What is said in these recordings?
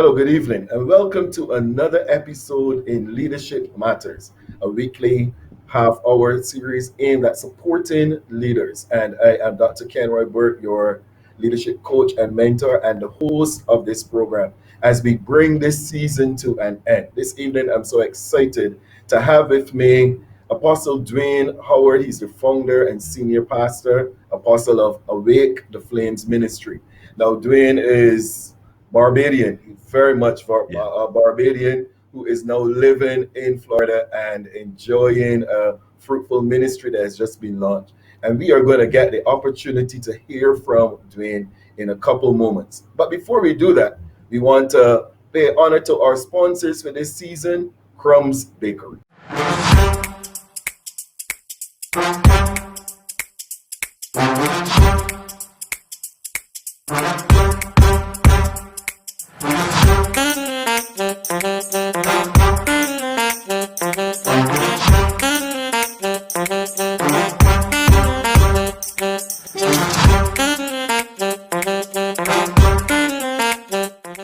Hello, good evening, and welcome to another episode in Leadership Matters, a weekly half hour series aimed at supporting leaders. And I am Dr. Kenroy Burt, your leadership coach and mentor, and the host of this program as we bring this season to an end. This evening, I'm so excited to have with me Apostle Dwayne Howard. He's the founder and senior pastor, apostle of Awake the Flames Ministry. Now, Dwayne is Barbadian, very much Yeah. a Barbadian who is now living in Florida and enjoying a fruitful ministry that has just been launched. And we are going to get the opportunity to hear from Dwayne in a couple moments. But before we do that, we want to pay honor to our sponsors for this season, Crumbs Bakery.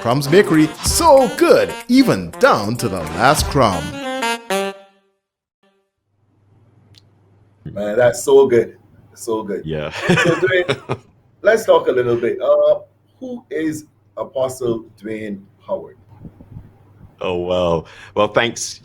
Crumbs Bakery, so good, even down to the last crumb. Man, that's so good. So good. Yeah. So, Dwayne, let's talk a little bit. Who is Apostle Dwayne Howard? Oh, well. Well, thanks.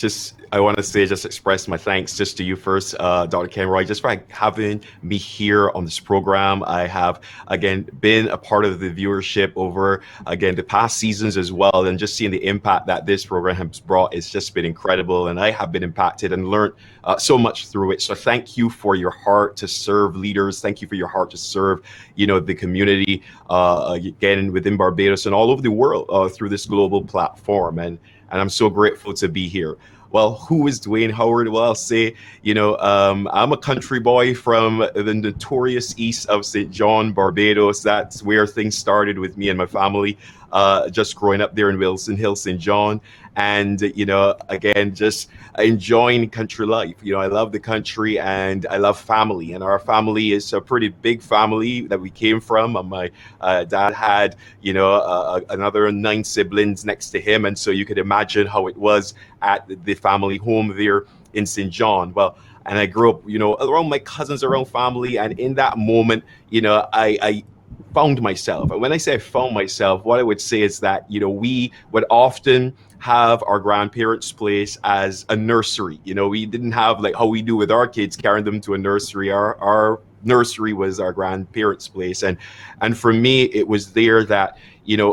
I want to just express my thanks just to you first, Dr. Kenroy, just for having me here on this program. I have, again, been a part of the viewership over, again, the past seasons as well. And just seeing the impact that this program has brought, it's just been incredible. And I have been impacted and learned so much through it. So thank you for your heart to serve leaders. Thank you for your heart to serve, the community, again, within Barbados and all over the world through this global platform. And I'm so grateful to be here. Well, who is Dwayne Howard? Well, I'll say, I'm a country boy from the notorious east of St. John, Barbados. That's where things started with me and my family, just growing up there in Wilson Hill, St. John. And, again, just enjoying country life. I love the country and I love family. And our family is a pretty big family that we came from. My dad had, another 9 siblings next to him. And so you could imagine how it was at the family home there in St. John. Well, and I grew up, around my cousins, around family. And in that moment, I found myself. And when I say I found myself, what I would say is that, we would often have our grandparents' place as a nursery. We didn't have like how we do with our kids, carrying them to a nursery. Our nursery was our grandparents' place. And for me, it was there that,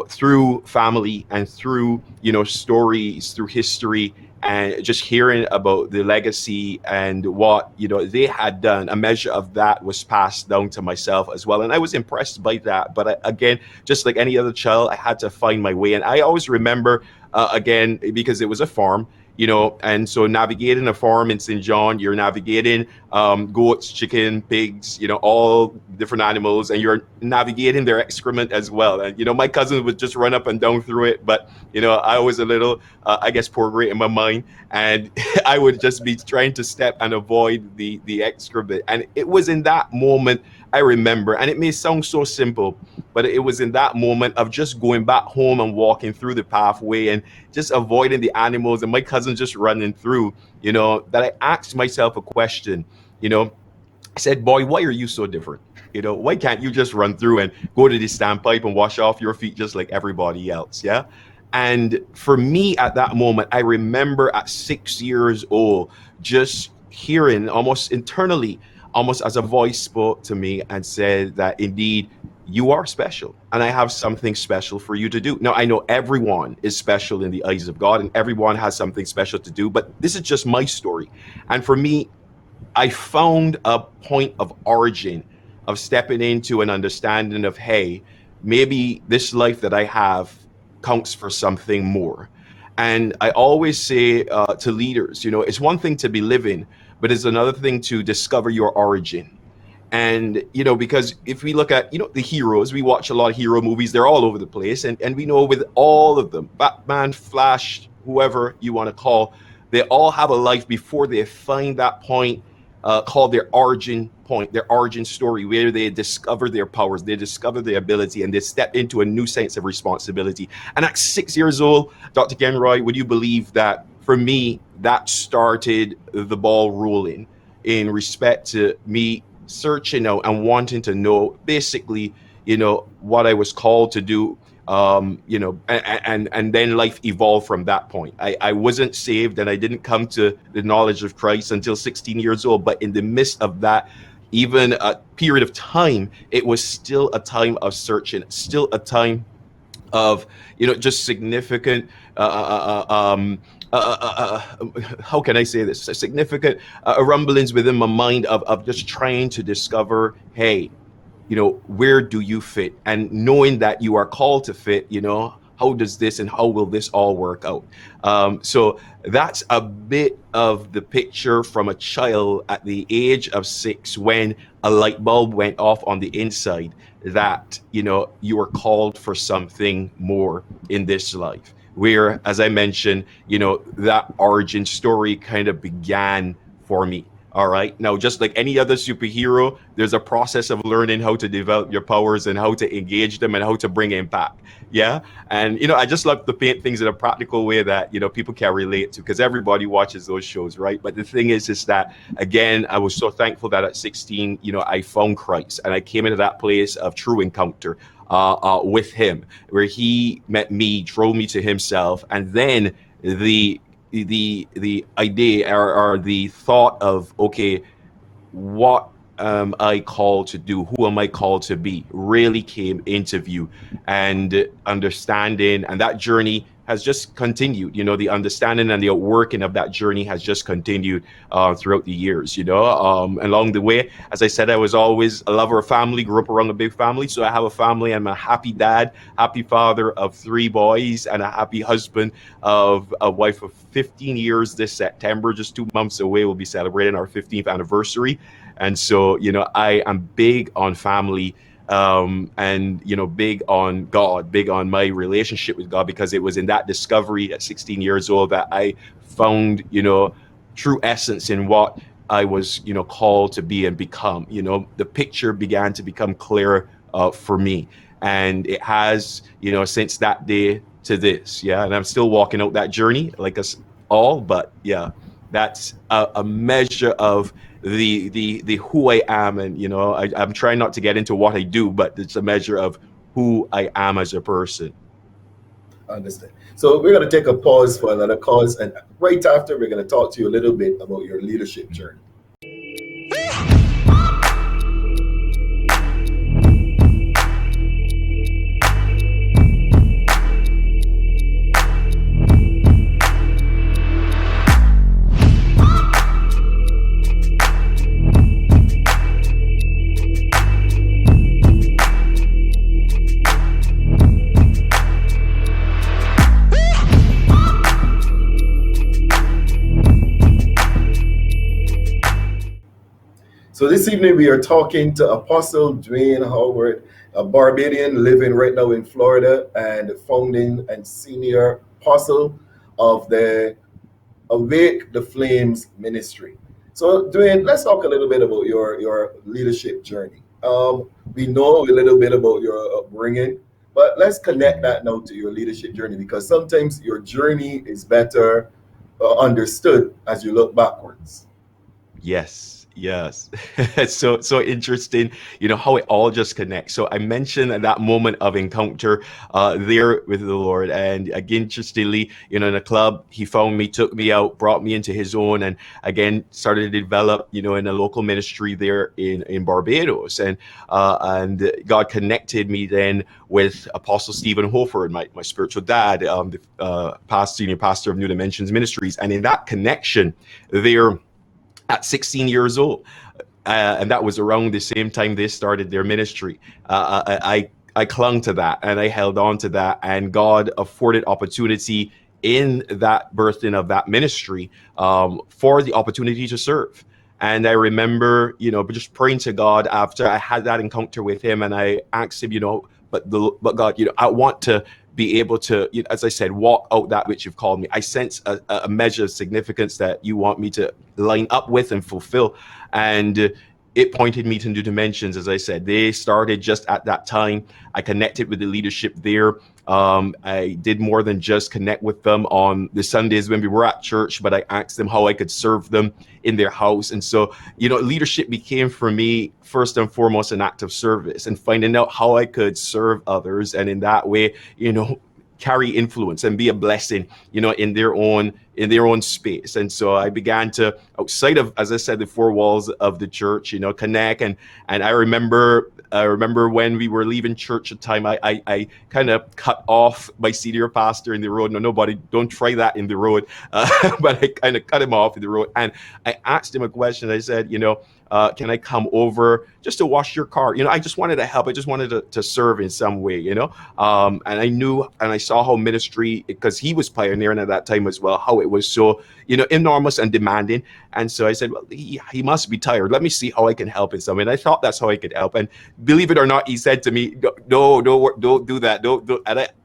through family and through, stories, through history, and just hearing about the legacy and what they had done, a measure of that was passed down to myself as well. And I was impressed by that. But again, just like any other child, I had to find my way. And I always remember, again, because it was a farm, and so navigating a farm in St. John, you're navigating goats, chicken, pigs, all different animals, and you're navigating their excrement as well. And, my cousin would just run up and down through it. But, I was a little, I guess, poor great in my mind. And I would just be trying to step and avoid the excrement. And it was in that moment I remember, and it may sound so simple, but it was in that moment of just going back home and walking through the pathway and just avoiding the animals and my cousin just running through, that I asked myself a question. I said, boy, why are you so different? Why can't you just run through and go to the standpipe and wash off your feet just like everybody else? Yeah. And for me at that moment, I remember at 6 years old, just hearing almost internally, almost as a voice spoke to me and said that indeed you are special and I have something special for you to do. Now, I know everyone is special in the eyes of God and everyone has something special to do, but this is just my story. And for me, I found a point of origin of stepping into an understanding of, hey, maybe this life that I have counts for something more. And I always say to leaders, it's one thing to be living, but it's another thing to discover your origin. And, because if we look at, the heroes, we watch a lot of hero movies, they're all over the place. And we know with all of them, Batman, Flash, whoever you want to call, they all have a life before they find that point called their origin point, their origin story, where they discover their powers, they discover their ability, and they step into a new sense of responsibility. And at 6 years old, Dr. Kenroy, would you believe that for me, that started the ball rolling in respect to me searching out and wanting to know basically, what I was called to do. And then life evolved from that point. I wasn't saved and I didn't come to the knowledge of Christ until 16 years old. But in the midst of that, even a period of time, it was still a time of searching, still a time of, just significant, how can I say this? Significant rumblings within my mind of just trying to discover, hey, where do you fit? And knowing that you are called to fit, how does this and how will this all work out? So that's a bit of the picture from a child at the age of 6 when a light bulb went off on the inside that, you are called for something more in this life. Where, as I mentioned, that origin story kind of began for me. All right. Now, just like any other superhero, there's a process of learning how to develop your powers and how to engage them and how to bring impact. Yeah. And, I just love to paint things in a practical way that, people can relate to, because everybody watches those shows. Right. But the thing is that, again, I was so thankful that at 16, I found Christ and I came into that place of true encounter with him, where he met me, drove me to himself. And then the idea or the thought of, okay, what am I called to do? Who am I called to be? Really came into view, and understanding, and that journey has just continued. The understanding and the outworking of that journey has just continued throughout the years. Along the way, as I said, I was always a lover of family, grew up around a big family. So I have a family. I'm a happy dad, happy father of 3 boys, and a happy husband of a wife of 15 years this September. Just 2 months away, we'll be celebrating our 15th anniversary. And so, I am big on family. And big on God, big on my relationship with God, because it was in that discovery at 16 years old that I found, true essence in what I was, called to be and become. The picture began to become clear for me, and it has, since that day to this. Yeah, and I'm still walking out that journey, like us all. But yeah, that's a measure of the who I am. And I'm trying not to get into what I do, but it's a measure of who I am as a person. Understand. So we're going to take a pause for another cause, and right after, we're going to talk to you a little bit about your leadership journey. So this evening we are talking to Apostle Dwayne Howard, a Barbadian living right now in Florida and founding and senior apostle of the Awake the Flames ministry. So Dwayne, let's talk a little bit about your leadership journey. We know a little bit about your upbringing, but let's connect that now to your leadership journey, because sometimes your journey is better understood as you look backwards. Yes. It's so interesting, how it all just connects. So I mentioned that moment of encounter there with the Lord. And again, interestingly, in a club, he found me, took me out, brought me into his own, and again, started to develop, in a local ministry there in Barbados. And God connected me then with Apostle Stephen Holford, my spiritual dad, the senior pastor of New Dimensions Ministries. And in that connection there, at 16 years old, and that was around the same time they started their ministry, I clung to that and I held on to that, and God afforded opportunity in that birthing of that ministry for the opportunity to serve. And I remember, just praying to God after I had that encounter with him, and I asked him, but God, I want to be able to, as I said, walk out that which you've called me. I sense a measure of significance that you want me to line up with and fulfill. And it pointed me to new dimensions. As I said, they started just at that time. I connected with the leadership there. I did more than just connect with them on the Sundays when we were at church, but I asked them how I could serve them in their house. And so, leadership became for me, first and foremost, an act of service and finding out how I could serve others. And in that way, carry influence and be a blessing, in their own space. And so I began to, outside of, as I said, the four walls of the church, connect. And I remember when we were leaving church at the time, I kind of cut off my senior pastor in the road. No, nobody, don't try that in the road. But I kind of cut him off in the road. And I asked him a question. I said, can I come over just to wash your car? I just wanted to help. I just wanted to serve in some way, and I knew and I saw how ministry, because he was pioneering at that time as well, how it was so, enormous and demanding. And so I said, well, he must be tired. Let me see how I can help in some way. And I thought that's how I could help. And believe it or not, he said to me, no, don't do that. Don't.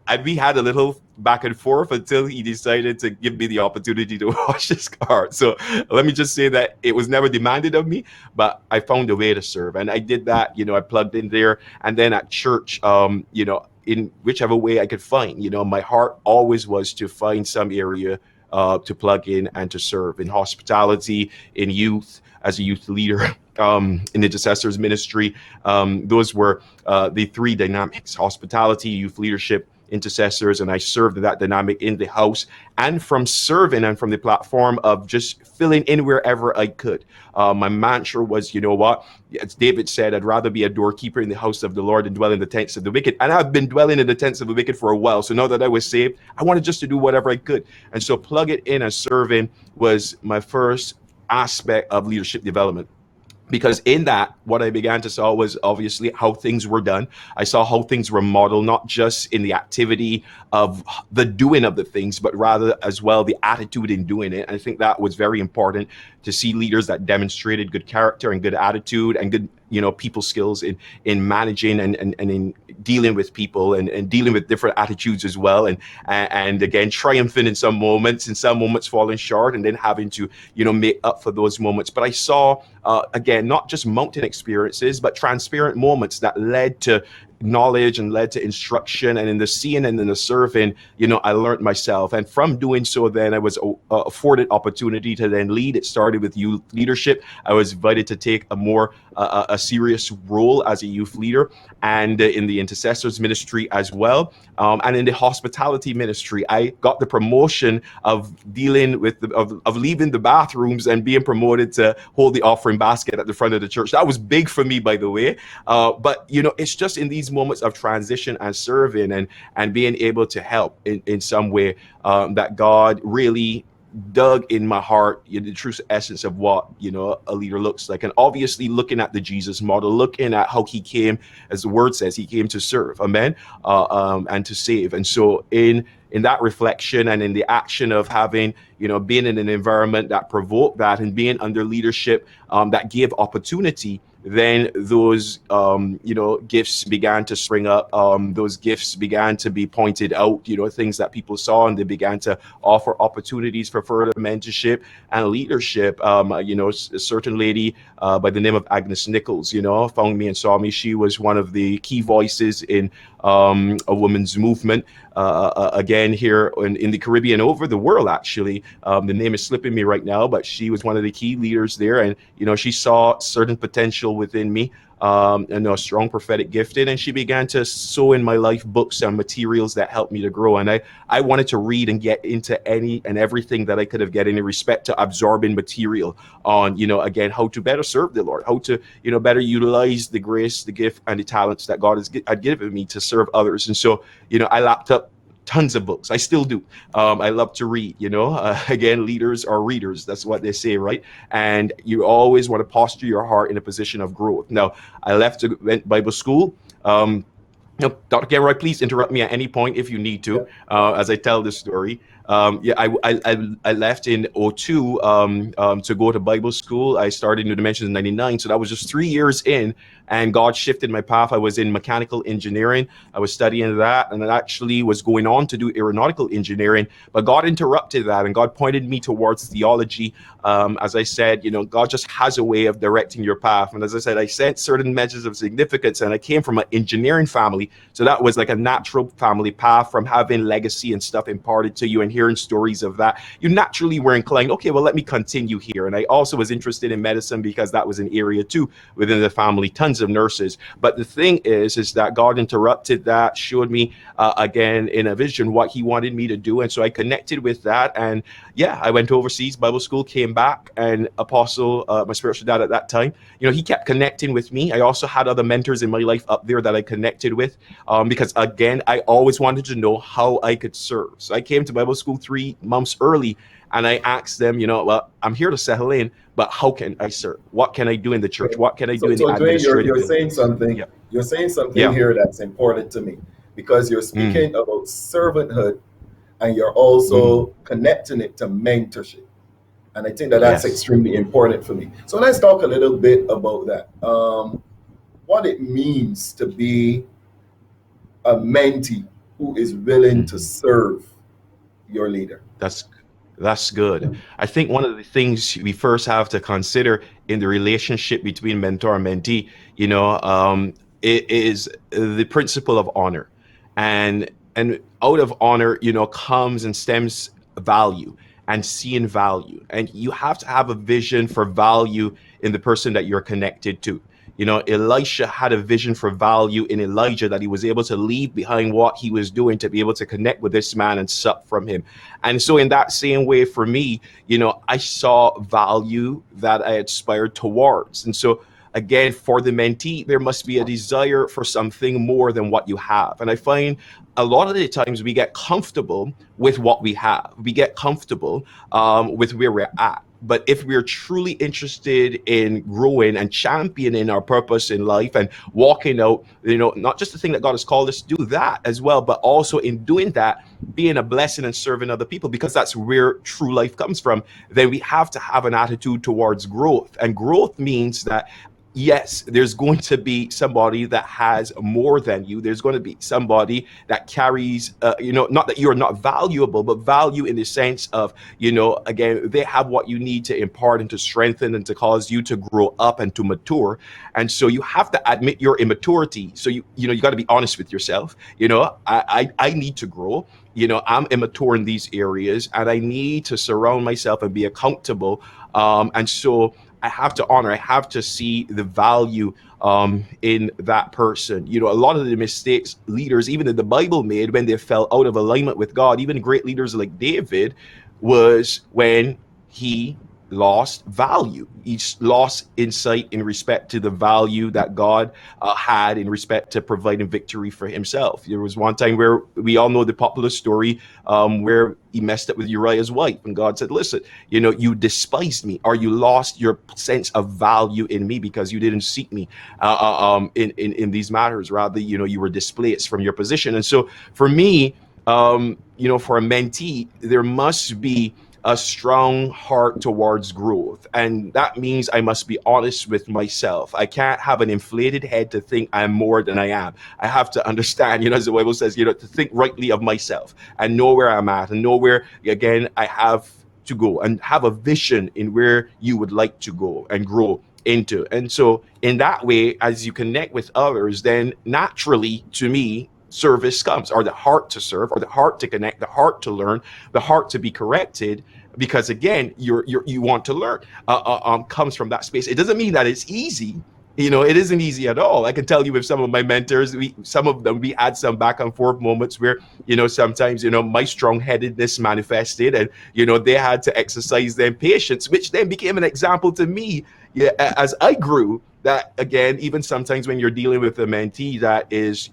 And we had a little back and forth until he decided to give me the opportunity to wash his car. So let me just say that it was never demanded of me, but I found a way to serve. And I did that, I plugged in there. And then at church, in whichever way I could find, my heart always was to find some area to plug in and to serve in hospitality, in youth, as a youth leader, in intercessors ministry. Those were the three dynamics: hospitality, youth leadership, intercessors. And I served that dynamic in the house, and from serving and from the platform of just filling in wherever I could. My mantra was, as David said, I'd rather be a doorkeeper in the house of the Lord than dwell in the tents of the wicked. And I've been dwelling in the tents of the wicked for a while. So now that I was saved, I wanted just to do whatever I could. And so plug it in and serving was my first aspect of leadership development. Because in that, what I began to saw was obviously how things were done. I saw how things were modeled, not just in the activity of the doing of the things, but rather as well the attitude in doing it. And I think that was very important, to see leaders that demonstrated good character and good attitude and good, people skills in managing and in dealing with people and dealing with different attitudes as well. And again, triumphing in some moments falling short, and then having to, make up for those moments. But I saw, again, not just mountain experiences, but transparent moments that led to knowledge and led to instruction. And in the seeing and in the serving, I learned myself. And from doing so, then I was afforded opportunity to then lead. It started with youth leadership. I was invited to take a more a serious role as a youth leader, and in the intercessors ministry as well. And in the hospitality ministry, I got the promotion of dealing with of leaving the bathrooms and being promoted to hold the offering basket at the front of the church. That was big for me, by the way. But it's just in these moments of transition and serving and being able to help in some way that God really dug in my heart the true essence of what a leader looks like. And obviously looking at the Jesus model, looking at how he came, as the word says, he came to serve, amen, and to save. And so in that reflection and in the action of having being in an environment that provoked that, and being under leadership that gave opportunity, then those gifts began to spring up. Those gifts began to be pointed out, things that people saw, and they began to offer opportunities for further mentorship and leadership. A certain lady by the name of Agnes Nichols, found me and saw me. She was one of the key voices in a women's movement, again here in the Caribbean, over the world actually. The name is slipping me right now, but she was one of the key leaders there, and she saw certain potential within me, and a strong prophetic gifting, and she began to sow in my life books and materials that helped me to grow. And I wanted to read and get into any and everything that I could have get in respect to absorbing material on, again, how to better serve the Lord, how to, better utilize the grace, the gift, and the talents that God had given me to serve others. And so, I lapped up tons of books. I still do. I love to read, again, leaders are readers. That's what they say, right? And you always want to posture your heart in a position of growth. Now, I went Bible school. Dr. Kenroy, please interrupt me at any point if you need to, as I tell this story. Yeah, I left in '02 to go to Bible school. I started New Dimensions in '99, so that was just 3 years in, and God shifted my path. I was in mechanical engineering. I was studying that, and I actually was going on to do aeronautical engineering, but God interrupted that, and God pointed me towards theology. As I said, God just has a way of directing your path. And as I said, I set certain measures of significance, and I came from an engineering family. So that was like a natural family path from having legacy and stuff imparted to you and hearing stories of that. You naturally were inclined, okay, well, let me continue here. And I also was interested in medicine because that was an area too within the family, tons of nurses. But the thing is that God interrupted that, showed me again in a vision what he wanted me to do. And so I connected with that. And yeah, I went overseas, Bible school, came back, and Apostle, my spiritual dad at that time, he kept connecting with me. I also had other mentors in my life up there that I connected with because, again, I always wanted to know how I could serve. So I came to Bible school 3 months early, and I asked them, well, I'm here to settle in, but how can I serve? What can I do in the church? What can I do in the So Dwayne, administrative? you're saying something. Yeah. You're saying something Yeah. here that's important to me, because you're Mm. speaking about servanthood, and you're also connecting it to mentorship. And I think that that's Yes. extremely important for me. So let's talk a little bit about that. What it means to be a mentee who is willing to serve your leader. That's good. I think one of the things we first have to consider in the relationship between mentor and mentee, it is the principle of honor, and out of honor, comes and stems value and seeing value, and you have to have a vision for value in the person that you're connected to. Elisha had a vision for value in Elijah that he was able to leave behind what he was doing to be able to connect with this man and sup from him. And so in that same way for me, I saw value that I aspired towards. And so again, for the mentee, there must be a desire for something more than what you have. And I find a lot of the times we get comfortable with what we have. We get comfortable with where we're at. But if we're truly interested in growing and championing our purpose in life and walking out, not just the thing that God has called us to do, that as well, but also in doing that, being a blessing and serving other people, because that's where true life comes from, then we have to have an attitude towards growth. And growth means that yes, there's going to be somebody that has more than you. There's going to be somebody that carries, not that you're not valuable, but value in the sense of, again, they have what you need to impart and to strengthen and to cause you to grow up and to mature. And so you have to admit your immaturity. So you got to be honest with yourself. I need to grow. I'm immature in these areas, and I need to surround myself and be accountable. And so I have to honor, I have to see the value in that person. A lot of the mistakes leaders, even in the Bible, made when they fell out of alignment with God, even great leaders like David, was when he lost value. He lost insight in respect to the value that God had in respect to providing victory for himself. There was one time where we all know the popular story where he messed up with Uriah's wife, and God said, listen, you despised me, or you lost your sense of value in me because you didn't seek me in these matters. Rather, you were displaced from your position. And so for me, for a mentee, there must be a strong heart towards growth. And that means I must be honest with myself. I can't have an inflated head to think I'm more than I am. I have to understand, as the Bible says, to think rightly of myself and know where I'm at and know where, again, I have to go, and have a vision in where you would like to go and grow into. And so in that way, as you connect with others, then naturally, to me, service comes, or the heart to serve, or the heart to connect, the heart to learn, the heart to be corrected, because again, you want to learn, comes from that space. It doesn't mean that it's easy. It isn't easy at all. I can tell you with some of my mentors, some of them, we had some back and forth moments where, sometimes, my strong-headedness manifested, and, they had to exercise their patience, which then became an example to me, as I grew. That again, even sometimes when you're dealing with a mentee that is,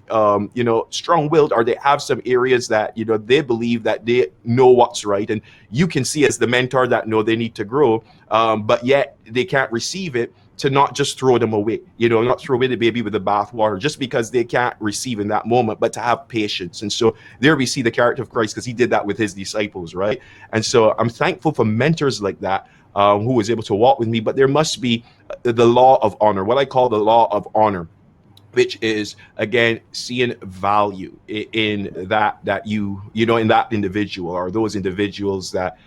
strong-willed, or they have some areas that, they believe that they know what's right, and you can see as the mentor that no, they need to grow, but yet they can't receive it. to not just throw them away, not throw away the baby with the bathwater just because they can't receive in that moment, but to have patience. And so there we see the character of Christ, because he did that with his disciples, right? And so I'm thankful for mentors like that, who was able to walk with me. But there must be the law of honor, what I call the law of honor, which is, again, seeing value in that in that individual, or those individuals that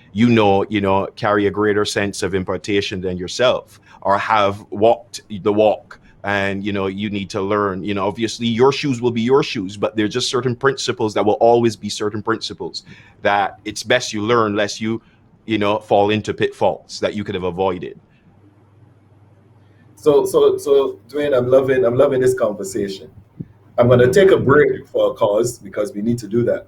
carry a greater sense of impartation than yourself, or have walked the walk. And you need to learn, obviously your shoes will be your shoes, but there's just certain principles that will always be certain principles that it's best you learn, lest you fall into pitfalls that you could have avoided. So Dwayne, I'm loving this conversation. I'm going to take a break for a cause, because we need to do that.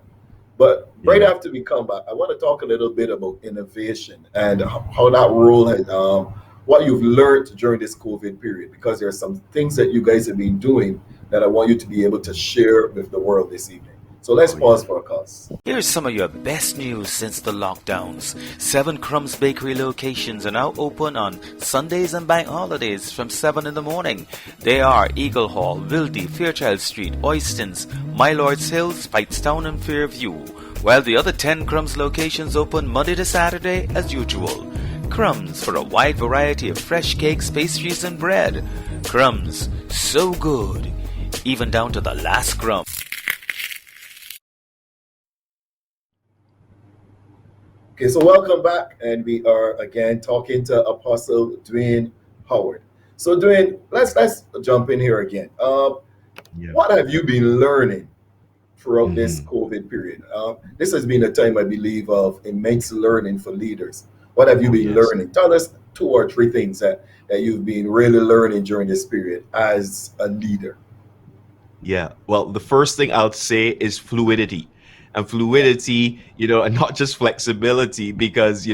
But right after we come back, I want to talk a little bit about innovation and how that role has, what you've learned during this COVID period, because there are some things that you guys have been doing that I want you to be able to share with the world this evening. So let's pause for a cause. Here's some of your best news since the lockdowns. 7 Crumbs Bakery locations are now open on Sundays and bank holidays from 7 in the morning. They are Eagle Hall, Wilty, Fairchild Street, Oystons, My Lord's Hill, Speightstown and Fairview, while the other 10 Crumbs locations open Monday to Saturday as usual. Crumbs for a wide variety of fresh cakes, pastries and bread. Crumbs, so good, even down to the last crumb. Okay, so welcome back, and we are again talking to Apostle Dwayne Howard. So Dwayne, let's jump in here again. What have you been learning throughout this COVID period? This has been a time, I believe, of immense learning for leaders. What have you been learning? Tell us 2 or 3 things that you've been really learning during this period as a leader. Yeah, well, the first thing I'll say is fluidity. And fluidity, and not just flexibility, because,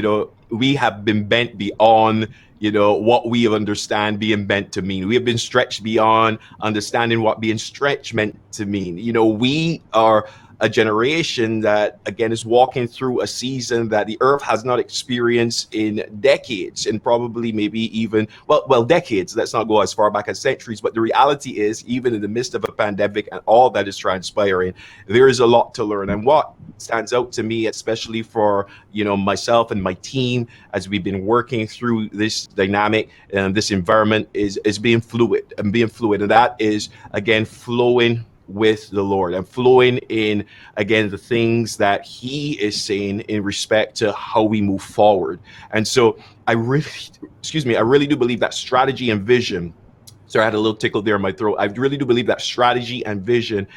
we have been bent beyond, what we understand being bent to mean. We have been stretched beyond understanding what being stretched meant to mean. We are a generation that, again, is walking through a season that the earth has not experienced in decades, and probably maybe even, well, decades. Let's not go as far back as centuries, but the reality is, even in the midst of a pandemic and all that is transpiring, there is a lot to learn. And what stands out to me, especially for, myself and my team, as we've been working through this dynamic and this environment, is being fluid. And that is, again, flowing with the Lord and flowing in, again, the things that he is saying in respect to how we move forward. And so I really do believe that strategy and vision, so I had a little tickle there in my throat. I really do believe that strategy and vision,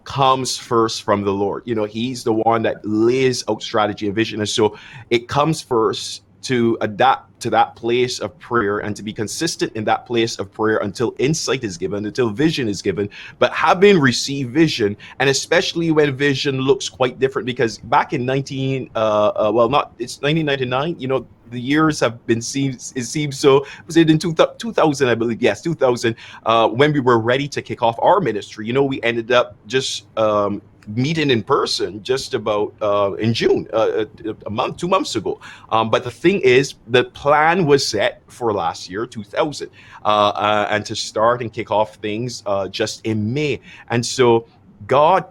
comes first from the Lord. He's the one that lays out strategy and vision. And so it comes first to adapt to that place of prayer and to be consistent in that place of prayer until insight is given, until vision is given. But having received vision, and especially when vision looks quite different, because back in 1999, the years have been it seems so, was it in 2000, I believe, yes, 2000, when we were ready to kick off our ministry, we ended up just meeting in person just about in June, a month, 2 months ago. But the thing is, the plan was set for last year, 2000, and to start and kick off things just in May. And so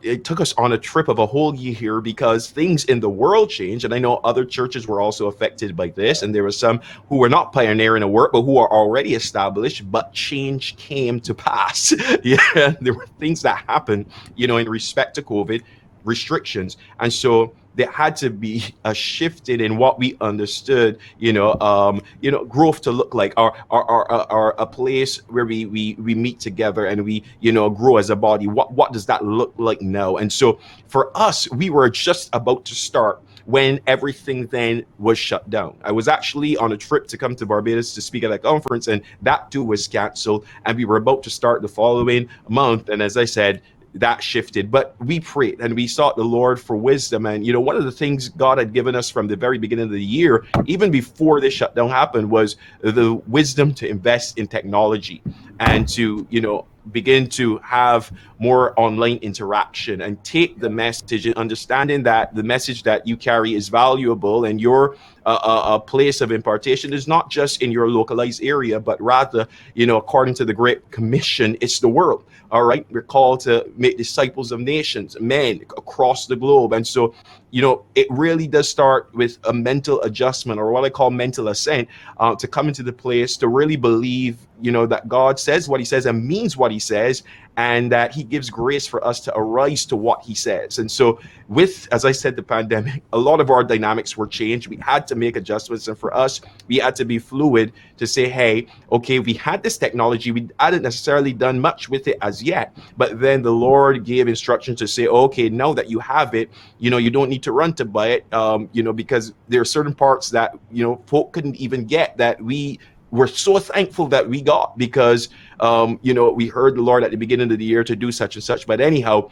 it took us on a trip of a whole year here, because things in the world changed. And I know other churches were also affected by this. And there were some who were not pioneering a work, but who are already established, but change came to pass. There were things that happened, in respect to COVID restrictions. And so there had to be a shifting in what we understood, growth to look like, or a place where we meet together and we, grow as a body. What does that look like now? And so for us, we were just about to start when everything then was shut down. I was actually on a trip to come to Barbados to speak at a conference, and that too was canceled. And we were about to start the following month. And as I said, that shifted, but we prayed and we sought the Lord for wisdom. And, one of the things God had given us from the very beginning of the year, even before this shutdown happened, was the wisdom to invest in technology and to, begin to have more online interaction and take the message and understanding that the message that you carry is valuable, and your a place of impartation is not just in your localized area, but rather, according to the Great Commission, it's the world. All right, we're called to make disciples of nations, men across the globe. And so, it really does start with a mental adjustment, or what I call mental assent, to come into the place to really believe, that God says what he says and means what he says, and that he gives grace for us to arise to what he says. And so with, as I said, the pandemic, a lot of our dynamics were changed. We had to make adjustments. And for us, we had to be fluid to say, hey, okay, we had this technology. We hadn't necessarily done much with it as yet. But then the Lord gave instruction to say, okay, now that you have it, you don't need to run to buy it, because there are certain parts that, folk couldn't even get, that we're so thankful that we got, because, we heard the Lord at the beginning of the year to do such and such. But anyhow,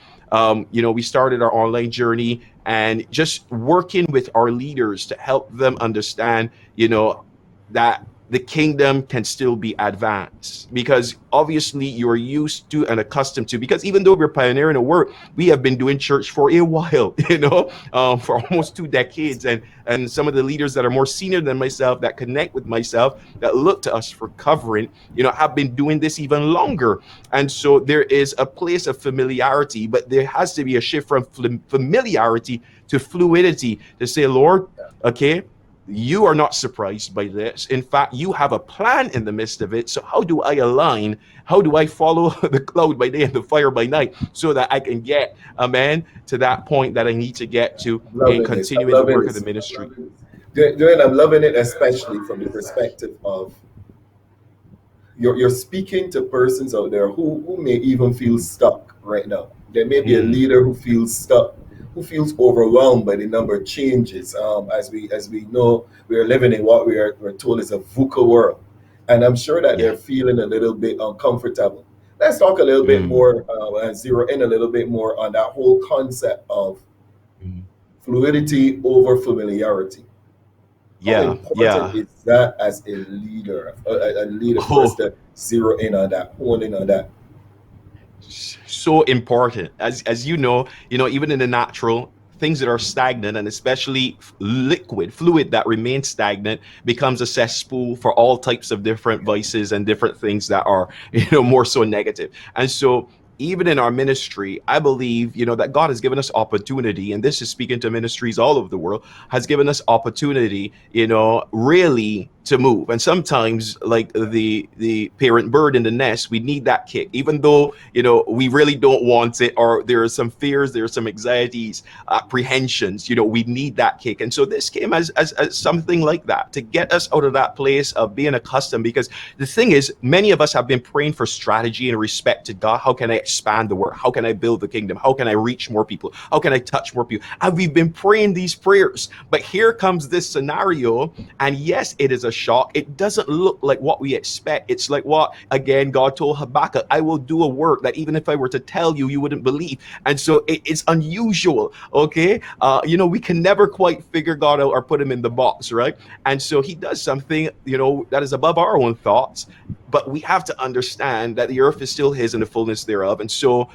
we started our online journey and just working with our leaders to help them understand, that the kingdom can still be advanced, because obviously you're used to and accustomed to, because even though we're pioneering a work, we have been doing church for a while, for almost 2 decades. And some of the leaders that are more senior than myself, that connect with myself, that look to us for covering, have been doing this even longer. And so there is a place of familiarity, but there has to be a shift from familiarity to fluidity, to say, Lord, okay, you are not surprised by this. In fact, you have a plan in the midst of it. So how do I align? How do I follow the cloud by day and the fire by night, so that I can get, amen, to that point that I need to get to in continuing the work of the ministry? Dwayne, I'm loving it, especially from the perspective of you're speaking to persons out there who may even feel stuck right now. There may be a leader who feels stuck, who feels overwhelmed by the number of changes. As we know, we are living in what we're told is a VUCA world, and I'm sure that they're feeling a little bit uncomfortable. Let's talk a little bit more and zero in a little bit more on that whole concept of fluidity over familiarity. How important is that as a leader? A leader first to zero in on that, hone in on that. So important, as even in the natural, things that are stagnant, and especially fluid that remains stagnant, becomes a cesspool for all types of different vices and different things that are more so negative. And so even in our ministry, I believe, that God has given us opportunity, and this is speaking to ministries all over the world, has given us opportunity, really to move. And sometimes, like the parent bird in the nest, we need that kick, even though, we really don't want it, or there are some fears, there are some anxieties, apprehensions, we need that kick. And so this came as something like that, to get us out of that place of being accustomed, because the thing is, many of us have been praying for strategy in respect to God. How can I expand the work? How can I build the kingdom? How can I reach more people? How can I touch more people? And we've been praying these prayers, but here comes this scenario, and yes, it is a shock. It doesn't look like what we expect. It's like what, again, God told Habakkuk, I will do a work that even if I were to tell you, you wouldn't believe. And so it's unusual, okay? We can never quite figure God out or put him in the box, right? And so he does something, that is above our own thoughts, but we have to understand that the earth is still his and the fullness thereof. And so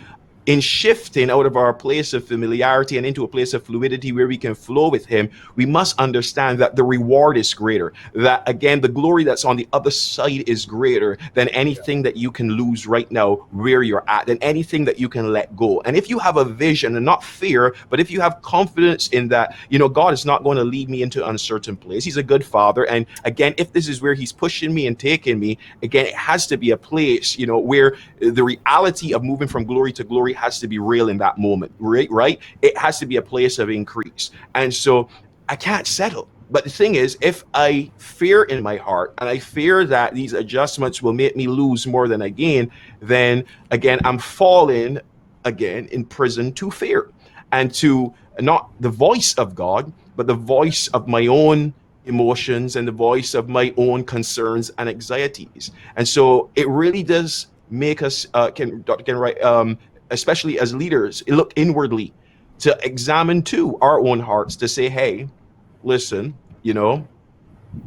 in shifting out of our place of familiarity and into a place of fluidity where we can flow with him, we must understand that the reward is greater, that again, the glory that's on the other side is greater than anything that you can lose right now where you're at, than anything that you can let go. And if you have a vision, and not fear, but if you have confidence in that, God is not going to lead me into an uncertain place. He's a good father. And again, if this is where he's pushing me and taking me, again, it has to be a place, where the reality of moving from glory to glory has to be real in that moment, right? It has to be a place of increase. And so I can't settle. But the thing is, if I fear in my heart, and I fear that these adjustments will make me lose more than I gain, then again, I'm falling again in prison to fear, and to not the voice of God, but the voice of my own emotions and the voice of my own concerns and anxieties. And so it really does make us, Dr. Ken Wright, especially as leaders, look inwardly, to examine too our own hearts, to say, hey, listen,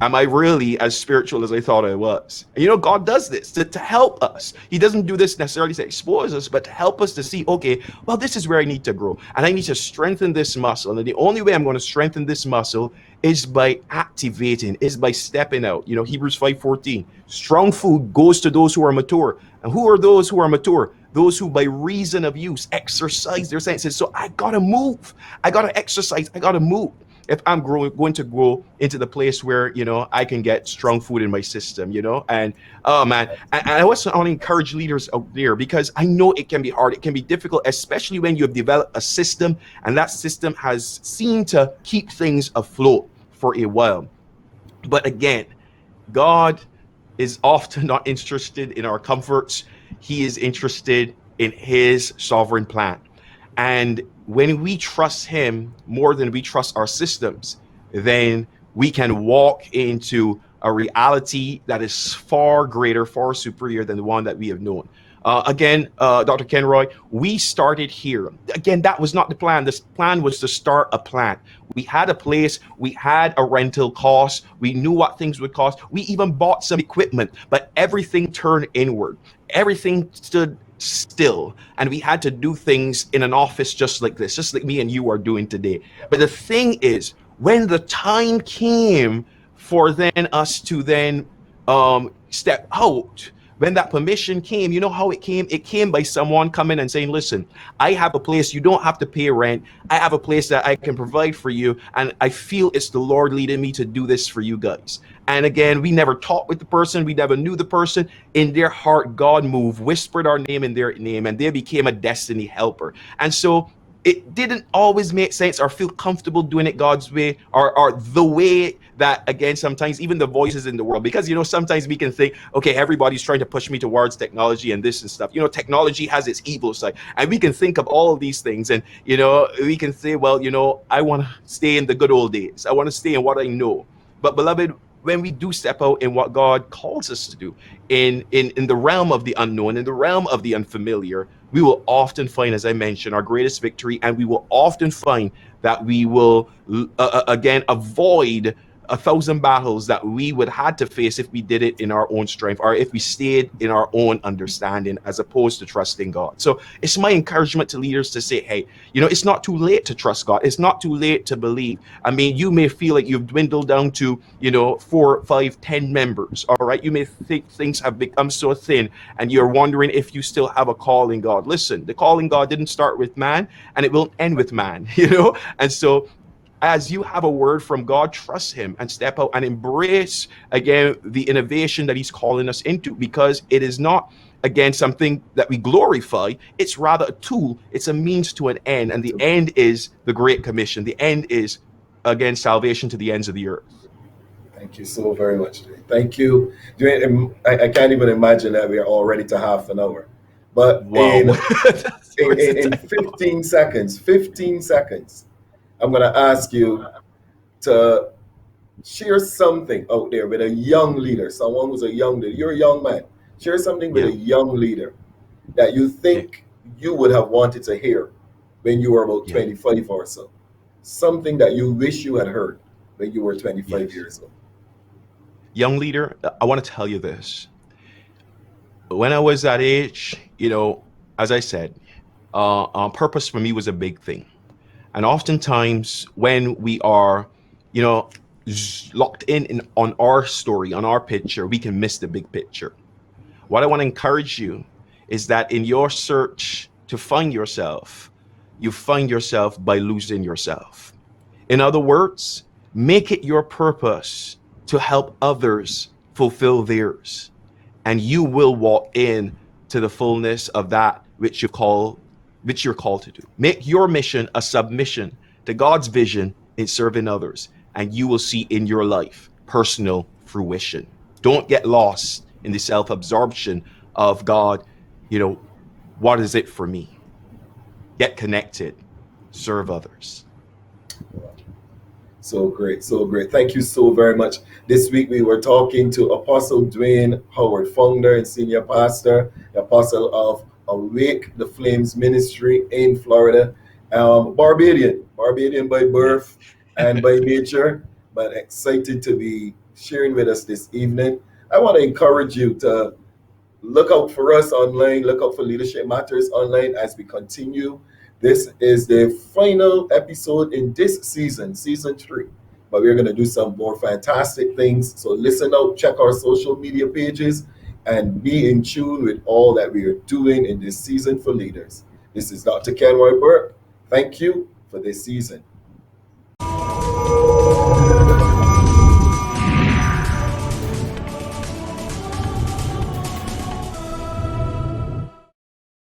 Am I really as spiritual as I thought I was? And God does this to help us. He doesn't do this necessarily to expose us, but to help us to see, okay, well, this is where I need to grow. And I need to strengthen this muscle. And the only way I'm going to strengthen this muscle is by activating, is by stepping out. Hebrews 5:14, strong food goes to those who are mature. And who are those who are mature? Those who by reason of use exercise their senses. So I got to move. I got to exercise. I got to move if I'm going to grow into the place where I can get strong food in my system, and oh man, and I also want to encourage leaders out there, because I know it can be hard, it can be difficult, especially when you have developed a system and that system has seemed to keep things afloat for a while. But again, God is often not interested in our comforts. He is interested in his sovereign plan. And when we trust him more than we trust our systems, then we can walk into a reality that is far greater, far superior than the one that we have known. Again, Dr. Kenroy, we started here. Again, that was not the plan. This plan was to start a plant. We had a place, we had a rental cost, we knew what things would cost. We even bought some equipment, but everything turned inward. Everything stood still, and we had to do things in an office just like this, just like me and you are doing today. But the thing is, when the time came for then us to then step out, when that permission came, you know how it came? It came by someone coming and saying, listen, I have a place, you don't have to pay rent. I have a place that I can provide for you. And I feel it's the Lord leading me to do this for you guys. And again, we never talked with the person. We never knew the person. In their heart, God moved, whispered our name in their name, and they became a destiny helper. And so it didn't always make sense or feel comfortable doing it God's way, or the way that, again, sometimes even the voices in the world, because, sometimes we can think, okay, everybody's trying to push me towards technology and this and stuff. Technology has its evil side, and we can think of all of these things. And, we can say, well, I want to stay in the good old days. I want to stay in what I know. But beloved, when we do step out in what God calls us to do, in the realm of the unknown, in the realm of the unfamiliar, we will often find, as I mentioned, our greatest victory, and we will often find that we will, again, avoid 1,000 battles that we would had to face if we did it in our own strength, or if we stayed in our own understanding, as opposed to trusting God. So it's my encouragement to leaders to say, hey, it's not too late to trust God. It's not too late to believe. I mean, you may feel like you've dwindled down to 4, 5, 10 members. All right, you may think things have become so thin, and you're wondering if you still have a call in God. Listen, the call in God didn't start with man, and it will end with man. And so, as you have a word from God, trust him and step out and embrace, again, the innovation that he's calling us into, because it is not, again, something that we glorify. It's rather a tool. It's a means to an end. And the end is the Great Commission. The end is, again, salvation to the ends of the earth. Thank you so very much, Dwayne. Thank you. Dwayne, I can't even imagine that we are already to half an hour. But Wow. in 15 seconds, I'm going to ask you to share something out there with a young leader, someone who's a young leader. You're a young man. Share something with a young leader that you think you would have wanted to hear when you were about 25 or so. Something that you wish you had heard when you were 25 years old. Young leader, I want to tell you this. When I was that age, as I said, purpose for me was a big thing. And oftentimes when we are, locked in on our story, on our picture, we can miss the big picture. What I want to encourage you is that in your search to find yourself, you find yourself by losing yourself. In other words, make it your purpose to help others fulfill theirs, and you will walk in to the fullness of that which you're called to do. Make your mission a submission to God's vision in serving others, and you will see in your life personal fruition. Don't get lost in the self-absorption of God. What is it for me? Get connected, serve others. So great, so great. Thank you so very much. This week we were talking to Apostle Dwayne Howard, founder and senior pastor, the apostle of Awake the Flames Ministry in Florida. Barbadian by birth and by nature, but excited to be sharing with us this evening. I want to encourage you to look out for us online, look out for Leadership Matters online as we continue. This is the final episode in this season, season 3. But we're going to do some more fantastic things. So listen out, check our social media pages, and be in tune with all that we are doing in this season for leaders. This is Dr. Kenroy Burke. Thank you for this season.